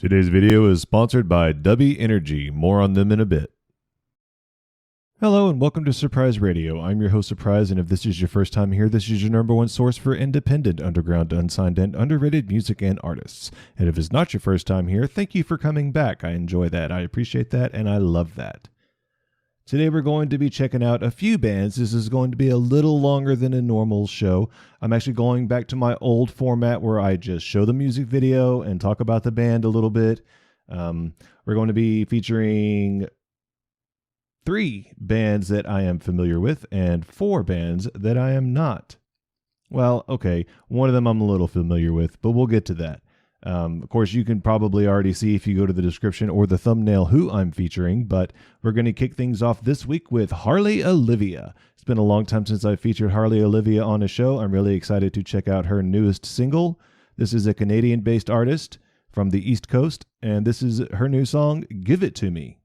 Today's video is sponsored by W Energy. More on them in a bit. Hello and welcome to Surprise Radio. I'm your host Surprise, and if this is your first time here, this is your number one source for independent, underground, unsigned, and underrated music and artists. And if it's not your first time here, thank you for coming back. I enjoy that, I appreciate that, and I love that. Today we're going to be checking out a few bands. This is going to be a little longer than a normal show. I'm actually going back to my old format where I just show the music video and talk about the band a little bit. We're going to be featuring 3 bands that I am familiar with and 4 bands that I am not. Well, okay, one of them I'm a little familiar with, but we'll get to that. Of course, you can probably already see if you go to the description or the thumbnail who I'm featuring, but we're going to kick things off this week with Harley Olivia. It's been a long time since I've featured Harley Olivia on a show. I'm really excited to check out her newest single. This is a Canadian-based artist from the East Coast, and this is her new song, Give It To Me.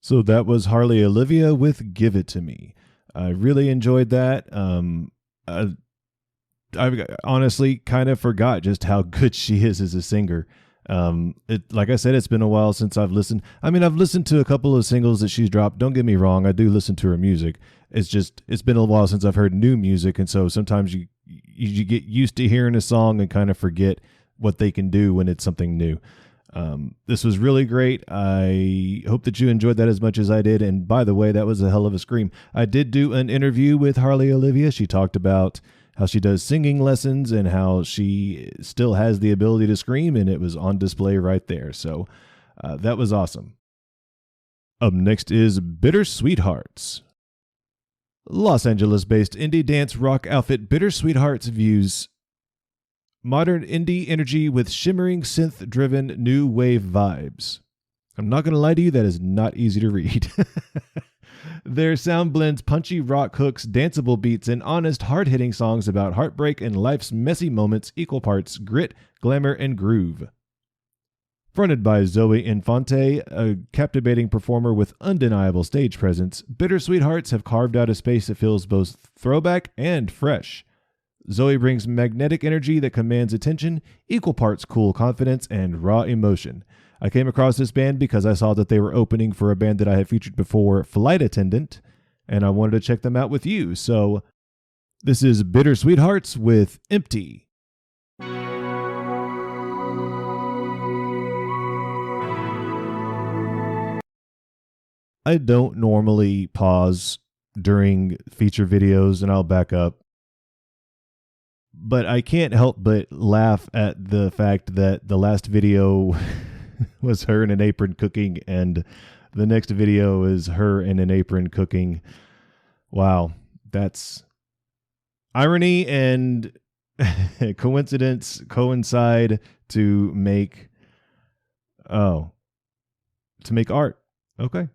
So that was Harley Olivia with Give It To Me. I really enjoyed that. I honestly kind of forgot just how good she is as a singer. Like I said, it's been a while since I've listened. I mean, I've listened to a couple of singles that she's dropped. Don't get me wrong, I do listen to her music. It's been a while since I've heard new music, and so sometimes you get used to hearing a song and kind of forget what they can do when it's something new. This was really great. I hope that you enjoyed that as much as I did. And by the way, that was a hell of a scream. I did do an interview with Harley Olivia. She talked about how she does singing lessons and how she still has the ability to scream, and it was on display right there. So that was awesome. Up next is Bittersweethearts. Los Angeles-based indie dance rock outfit Bittersweethearts views modern indie energy with shimmering synth-driven new wave vibes. I'm not going to lie to you, that is not easy to read. Their sound blends punchy rock hooks, danceable beats, and honest, hard-hitting songs about heartbreak and life's messy moments, equal parts grit, glamour, and groove. Fronted by Zoe Infante, a captivating performer with undeniable stage presence, Bittersweethearts have carved out a space that feels both throwback and fresh. Zoe brings magnetic energy that commands attention, equal parts cool confidence, and raw emotion. I came across this band because I saw that they were opening for a band that I had featured before, Flight Attendant, and I wanted to check them out with you. So this is Bittersweethearts with Empty. I don't normally pause during feature videos, and I'll back up. But I can't help but laugh at the fact that the last video was her in an apron cooking, and the next video is her in an apron cooking. Wow, that's irony and coincidence coincide to make art. Okay.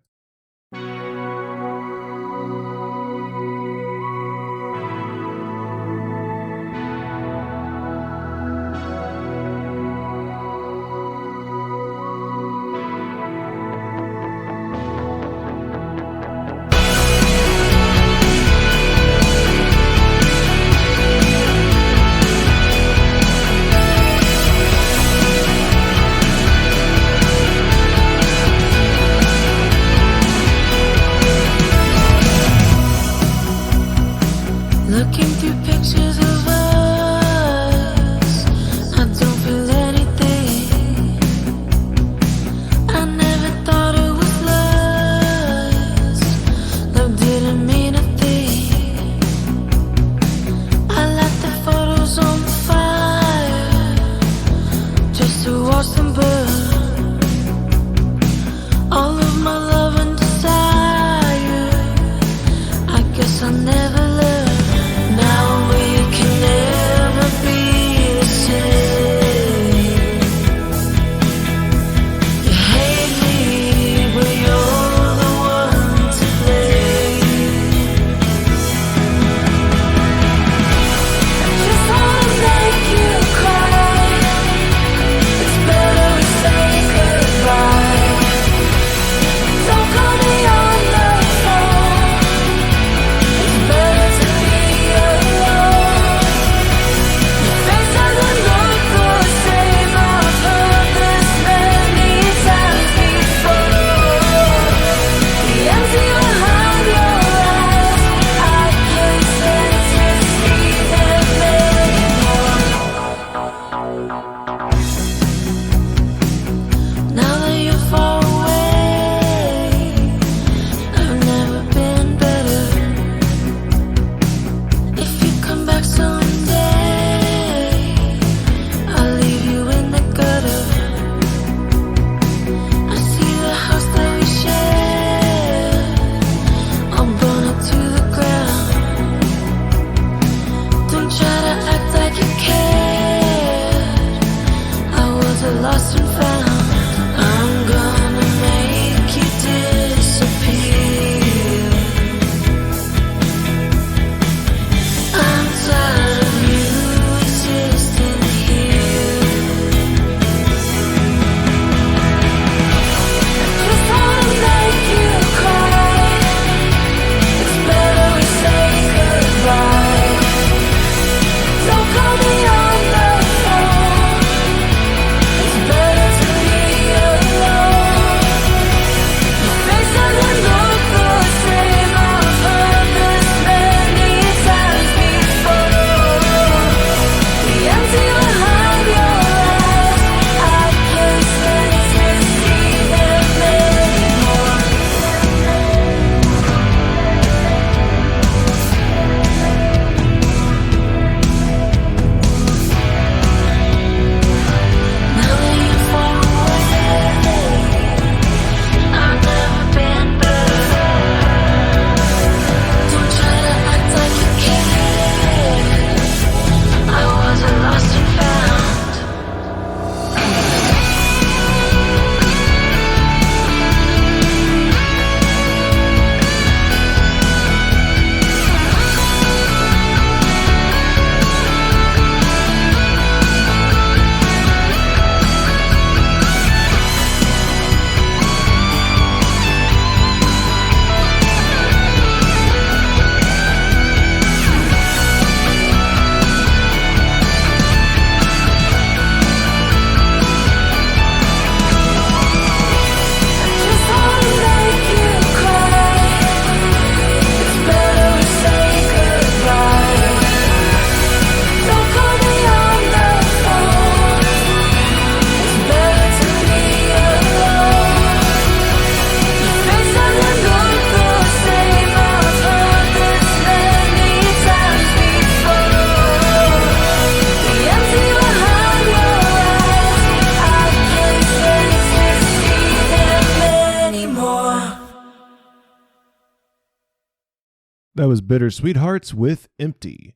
That was Bittersweethearts with Empty.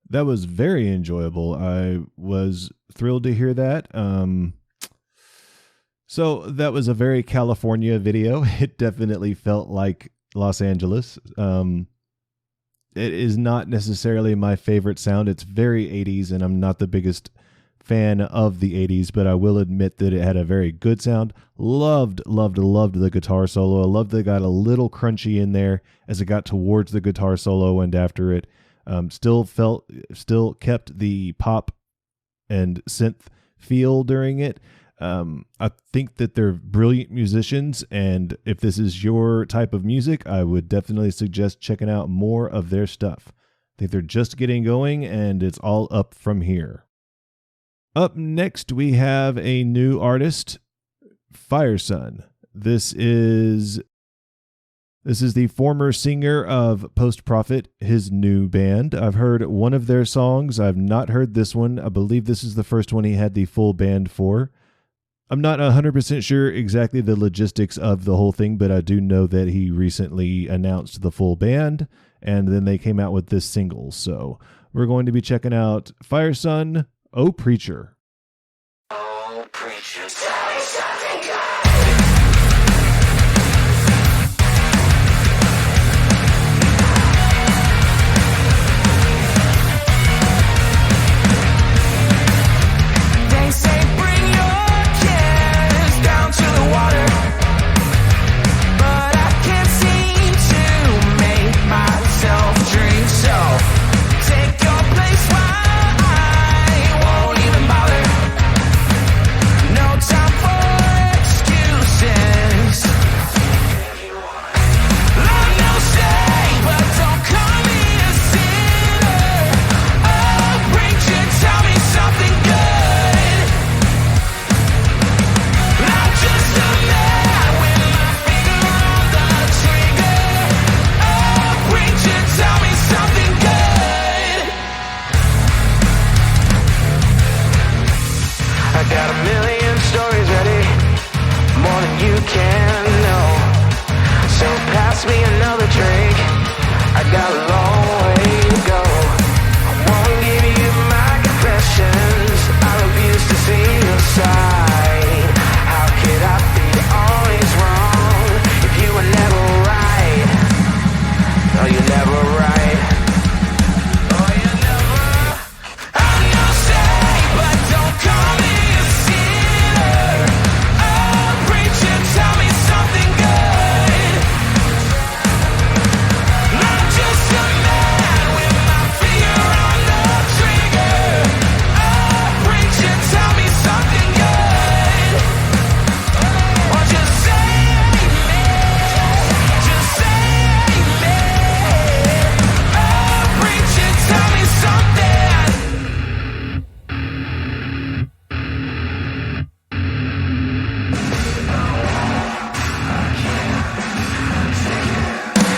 That was very enjoyable. I was thrilled to hear that. So that was a very California video. It definitely felt like Los Angeles. It is not necessarily my favorite sound. It's very 80s, and I'm not the biggest fan of the 80s, but I will admit that it had a very good sound. Loved the guitar solo. I loved that it got a little crunchy in there as it got towards the guitar solo and after it. Still kept the pop and synth feel during it. I think that they're brilliant musicians, and if this is your type of music, I would definitely suggest checking out more of their stuff. I think they're just getting going, and it's all up from here. Up next, we have a new artist, Firsun. This is the former singer of Post Profit, his new band. I've heard one of their songs. I've not heard this one. I believe this is the first one he had the full band for. I'm not 100% sure exactly the logistics of the whole thing, but I do know that he recently announced the full band, and then they came out with this single. So we're going to be checking out Firsun, Oh Preacher. Oh, preacher, tell me something good. They say bring your cares down to the water, but I can't seem to make myself drink, so take your place while I won't even bother. No time for excuses. Love no say, but don't call me a sinner. Oh, preacher, tell me something good. I'm just a man with my finger on the trigger. Oh, preacher, tell me something good. I got a million stories ready, more than you can know. So pass me another drink, I got a long way to go. I won't give you my confessions, I refuse to see your side. How could I be always wrong if you were never right? No, you're never right. Oh, you're never. I'm no saint, but don't call me a sinner. Oh, preacher, tell me something good. I'm just a man with my finger on the trigger. Oh, preacher, tell me something good. Or just say amen. Just say amen. Oh, preacher, tell me something.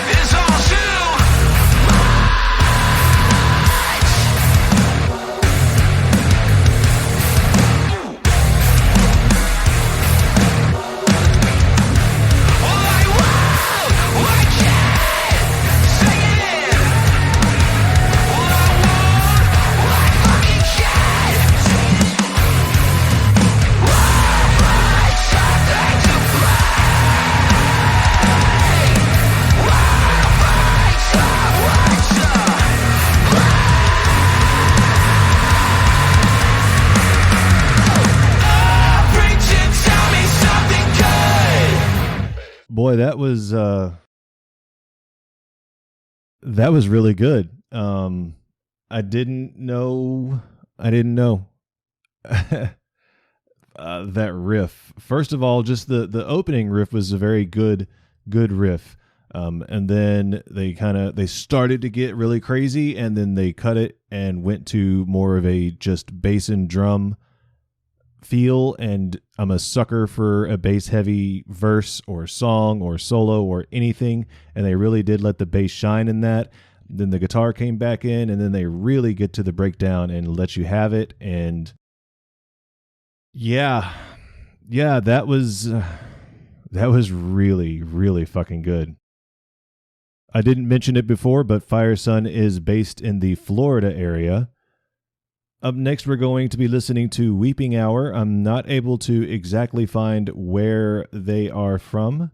It's all too all I want, I can't say it. All I want, I fucking can't. Something to preacher, tell me something good. Boy, that was really good. I didn't know that riff. First of all, just the opening riff was a very good riff. And then they started to get really crazy, and then they cut it and went to more of a just bass and drum feel. And I'm a sucker for a bass heavy verse or song or solo or anything, and they really did let the bass shine in that. Then the guitar came back in, and then they really get to the breakdown and let you have it. And yeah, that was really, really fucking good. I didn't mention it before, but Firsun is based in the Florida area. Up next, we're going to be listening to Weeping Hour. I'm not able to exactly find where they are from.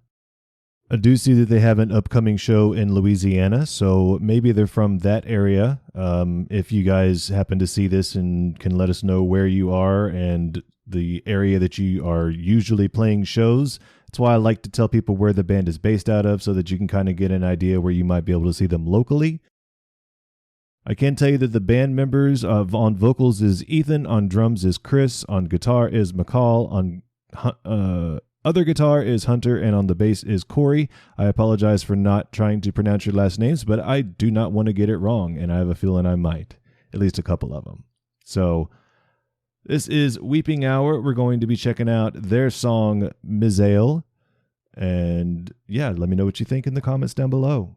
I do see that they have an upcoming show in Louisiana, so maybe they're from that area. If you guys happen to see this and can let us know where you are and the area that you are usually playing shows, that's why I like to tell people where the band is based out of so that you can kind of get an idea where you might be able to see them locally. I can tell you that the band members on vocals is Ethan, on drums is Chris, on guitar is McCall, on other guitar is Hunter, and on the bass is Corey. I apologize for not trying to pronounce your last names, but I do not want to get it wrong, and I have a feeling I might. At least a couple of them. So, this is Weeping Hour. We're going to be checking out their song, Misael. And yeah, let me know what you think in the comments down below.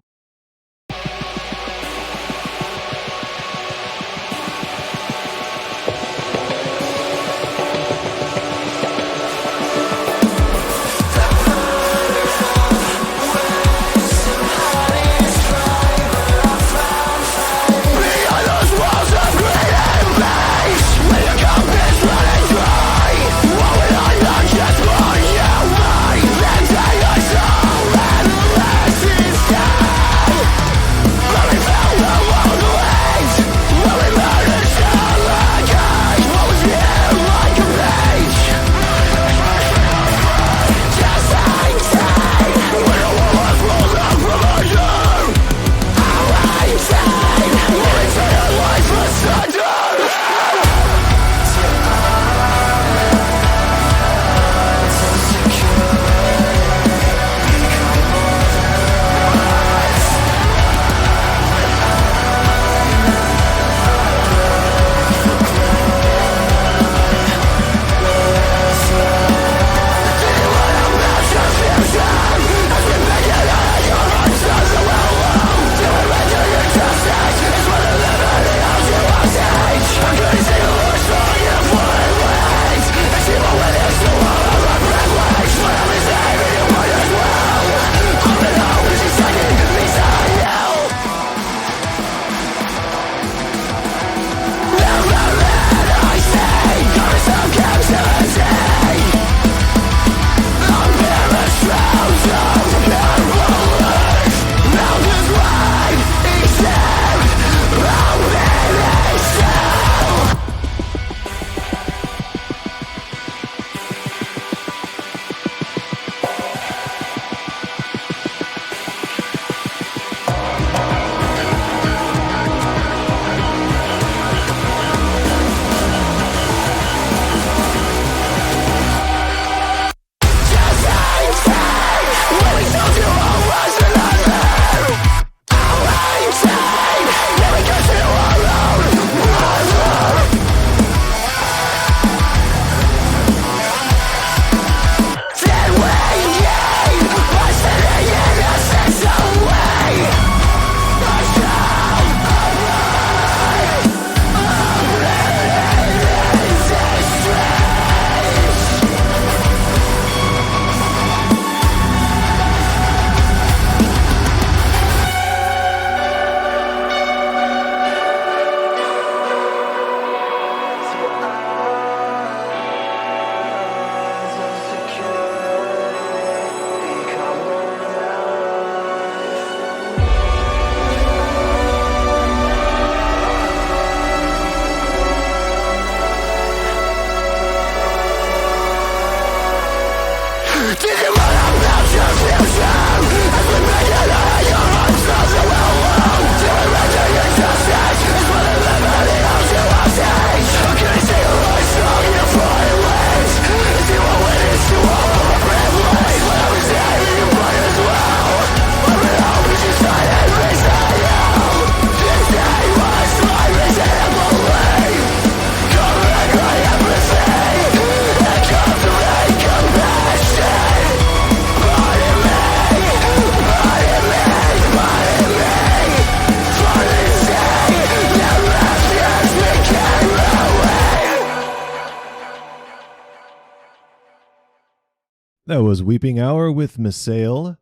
That was Weeping Hour with Misael.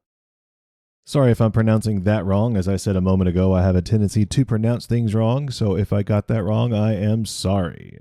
Sorry if I'm pronouncing that wrong. As I said a moment ago, I have a tendency to pronounce things wrong, so if I got that wrong, I am sorry.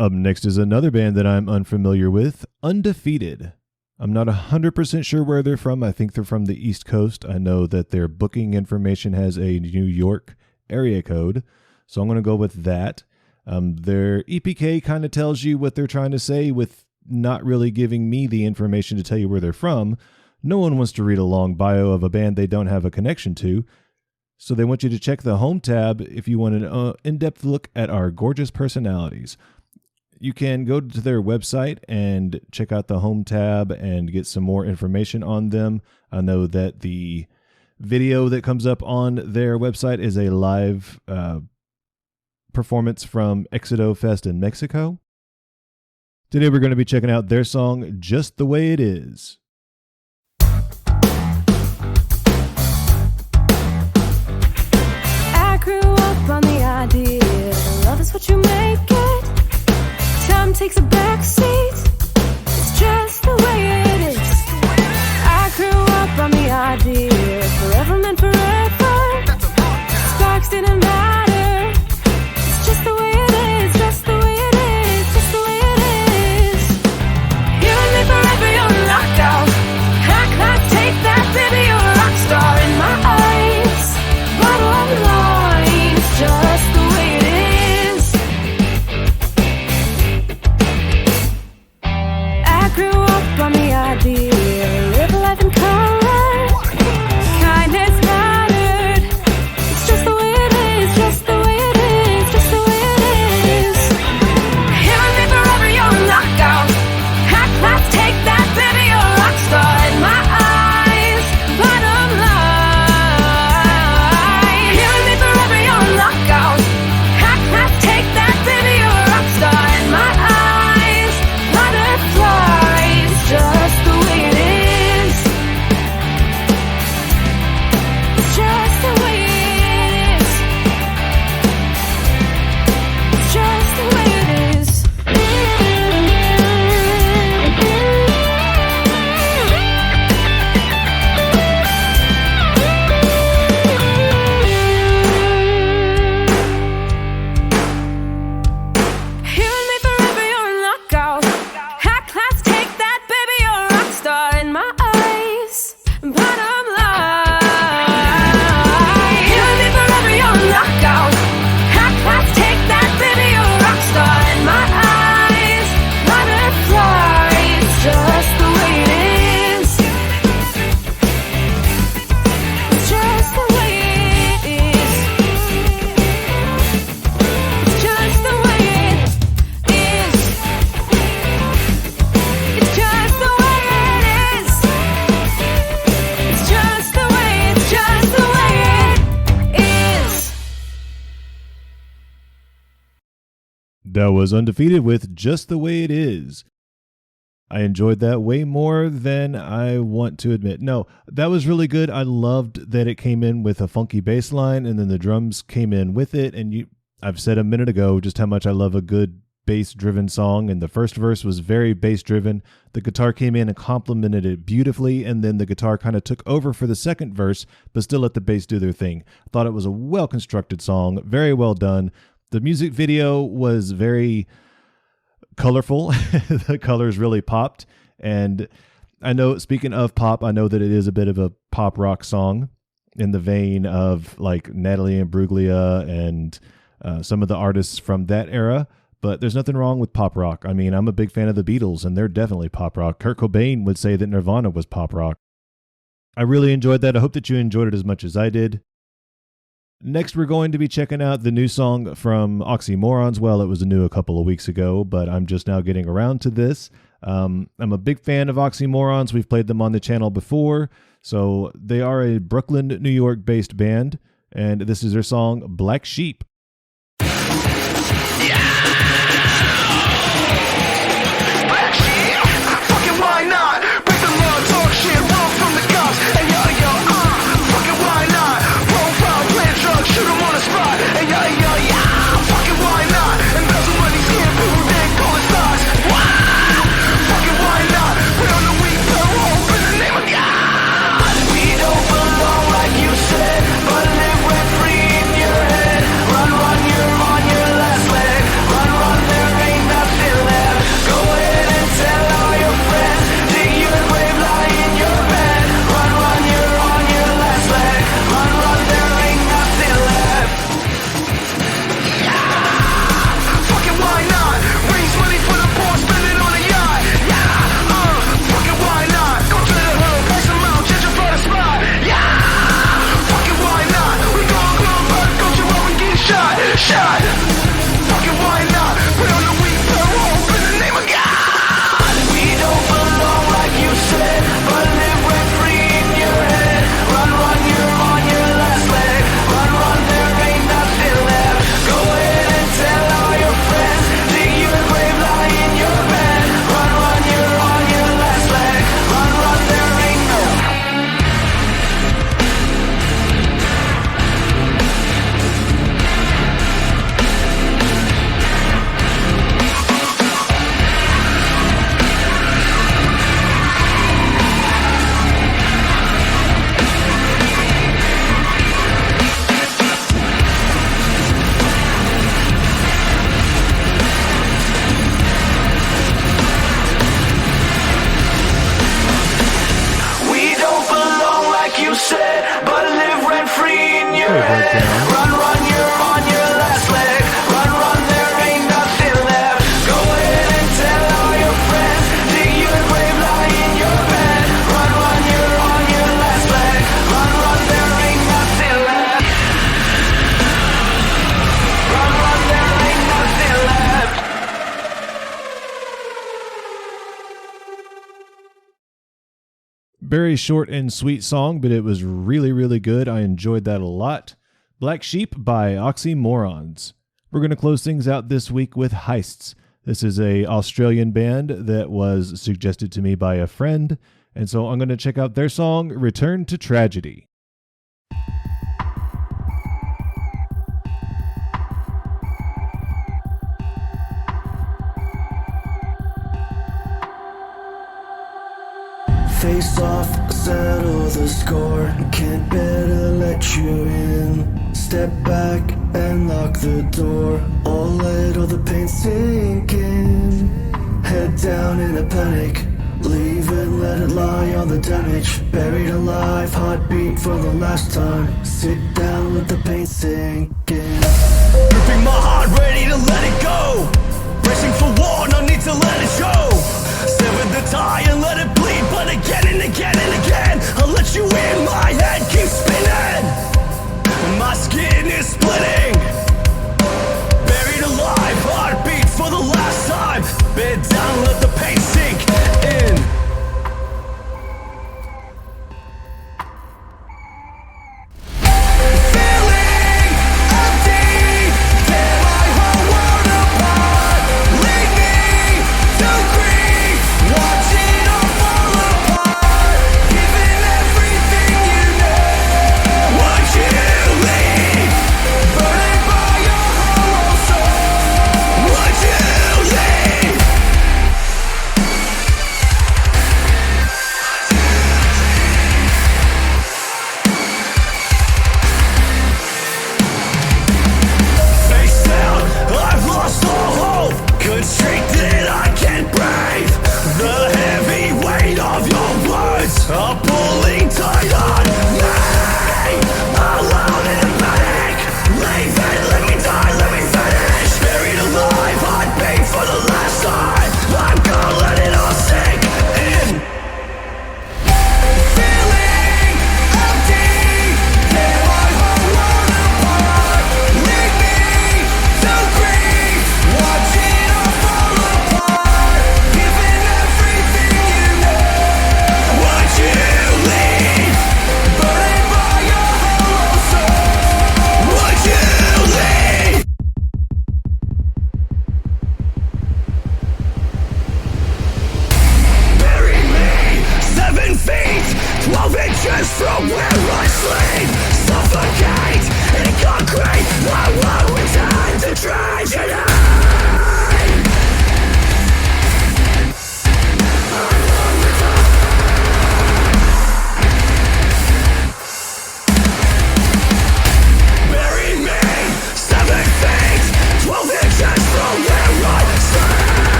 Up next is another band that I'm unfamiliar with, Undefeated. I'm not 100% sure where they're from. I think they're from the East Coast. I know that their booking information has a New York area code, so I'm going to go with that. Their EPK kind of tells you what they're trying to say with not really giving me the information to tell you where they're from. No one wants to read a long bio of a band they don't have a connection to, so they want you to check the home tab if you want an in-depth look at our gorgeous personalities. You can go to their website and check out the home tab and get some more information on them. I know that the video that comes up on their website is a live performance from Éxodo Fest in Mexico. Today we're going to be checking out their song, Just the Way It Is. I grew up on the idea that love is what you make it. Time takes a back seat. It's just the way it is. I grew up on the idea forever meant forever. Sparks didn't matter. It's just the way it is. Just the way it is. Just the way it is. You and me forever, you're a knockout. I can't take that, baby. You're a rock star in my eyes. Bottom line, it's just the way it is. Grew up on the idea, live life in color, kindness mattered. It's just the way it is, just the way it is, just the way it is. Here and me forever, you're a knockout. Let's take that, baby, you're a rock star in my eyes. Bottom line. Here and me forever, you're a knockout. Let's take that, baby, you're a rock star in my eyes. Butterfly. Just the way it is. It's just the way it is. It's just the way it is. You and me forever, you're a knockout. High class, take that, baby, you're a rock star in my eyes. Bottom line. You and me forever, you're a knockout. High class, take that, baby, you're a rock star in my eyes. Butterflies, just the way it is. It's just the way it is. It's just the way it is. It's just the way it is. It's just the way it is. That was Undefeated with Just the Way It Is. I enjoyed that way more than I want to admit. No, that was really good. I loved that it came in with a funky bass line and then the drums came in with it. And I've said a minute ago just how much I love a good bass-driven song, and the first verse was very bass-driven. The guitar came in and complemented it beautifully, and then the guitar kind of took over for the second verse, but still let the bass do their thing. I thought it was a well-constructed song, very well done. The music video was very colorful. The colors really popped, and I know, speaking of pop, I know that it is a bit of a pop rock song in the vein of like Natalie Imbruglia and some of the artists from that era. But there's nothing wrong with pop rock. I mean, I'm a big fan of the Beatles, and they're definitely pop rock. Kurt Cobain would say that Nirvana was pop rock. I really enjoyed that. I hope that you enjoyed it as much as I did. Next, we're going to be checking out the new song from Oxymorrons. Well, it was new a couple of weeks ago, but I'm just now getting around to this. I'm a big fan of Oxymorrons. We've played them on the channel before. So they are a Brooklyn, New York-based band, and this is their song, Black Sheep. Fucking why not? We're on the weak, but we're open in the name of God. We Very short and sweet song, but it was really, really good. I enjoyed that a lot. BLK Sheep by Oxymorrons. We're going to close things out this week with Heists. This is a Australian band that was suggested to me by a friend, and so I'm going to check out their song, Return to Tragedy. Face off, settle the score. Can't bear to let you in. Step back and lock the door. Or let all the pain sink in. Head down in a panic. Leave it, let it lie on the damage. Buried alive, heartbeat for the last time. Sit down, let the pain sink in. Gripping my heart, ready to let it go. Bracing for war, no need to let it show. Sever the tie and let it bleed, but again and again and again I'll let you in, my head keeps spinning. My skin is splitting. Buried alive, heartbeat for the last time. Bed down, let the pain sink in.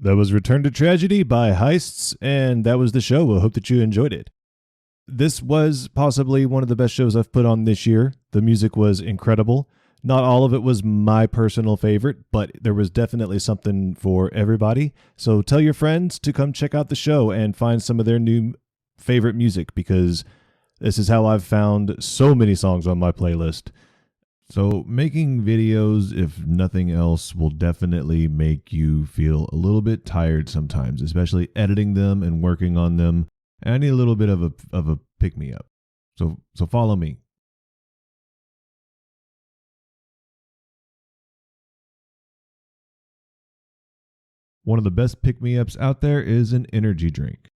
That was Return to Tragedy by Heists, and that was the show. I hope that you enjoyed it. This was possibly one of the best shows I've put on this year. The music was incredible. Not all of it was my personal favorite, but there was definitely something for everybody. So tell your friends to come check out the show and find some of their new favorite music, because this is how I've found so many songs on my playlist. So making videos, if nothing else, will definitely make you feel a little bit tired sometimes, especially editing them and working on them. And I need a little bit of a pick-me-up. So follow me. One of the best pick-me-ups out there is an energy drink.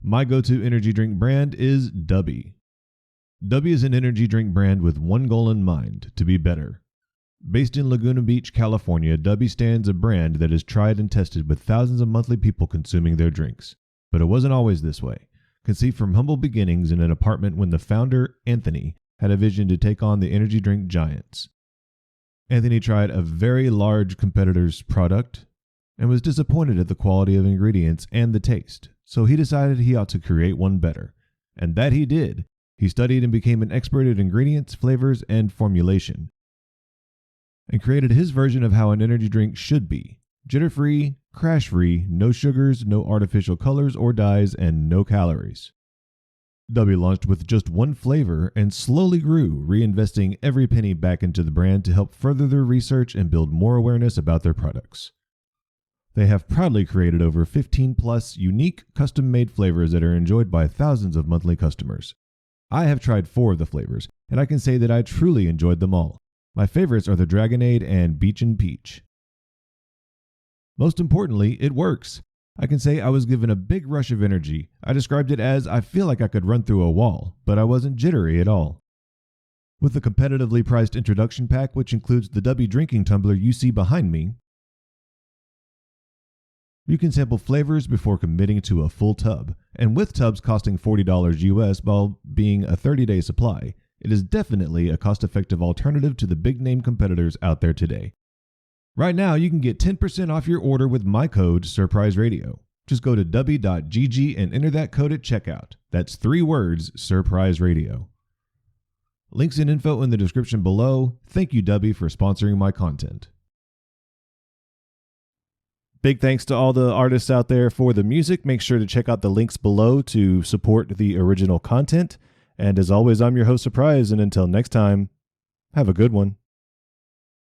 My go-to energy drink brand is Dubby. W is an energy drink brand with one goal in mind: to be better. Based in Laguna Beach, California, W stands a brand that is tried and tested with thousands of monthly people consuming their drinks. But it wasn't always this way. Conceived from humble beginnings in an apartment when the founder, Anthony, had a vision to take on the energy drink giants. Anthony tried a very large competitor's product and was disappointed at the quality of ingredients and the taste, so he decided he ought to create one better. And that he did. He studied and became an expert at ingredients, flavors, and formulation, and created his version of how an energy drink should be: jitter-free, crash-free, no sugars, no artificial colors or dyes, and no calories. W launched with just one flavor and slowly grew, reinvesting every penny back into the brand to help further their research and build more awareness about their products. They have proudly created over 15 plus unique, custom-made flavors that are enjoyed by thousands of monthly customers. I have tried 4 of the flavors, and I can say that I truly enjoyed them all. My favorites are the Dragonade and Beach and Peach. Most importantly, it works. I can say I was given a big rush of energy. I described it as I feel like I could run through a wall, but I wasn't jittery at all. With the competitively priced introduction pack, which includes the W drinking tumbler you see behind me, you can sample flavors before committing to a full tub. And with tubs costing $40 US while being a 30-day supply, it is definitely a cost-effective alternative to the big-name competitors out there today. Right now, you can get 10% off your order with my code SurpriseRadio. Just go to w.gg and enter that code at checkout. That's 3 words, SurpriseRadio. Links and info in the description below. Thank you, W, for sponsoring my content. Big thanks to all the artists out there for the music. Make sure to check out the links below to support the original content. And as always, I'm your host, Surprise, and until next time, have a good one.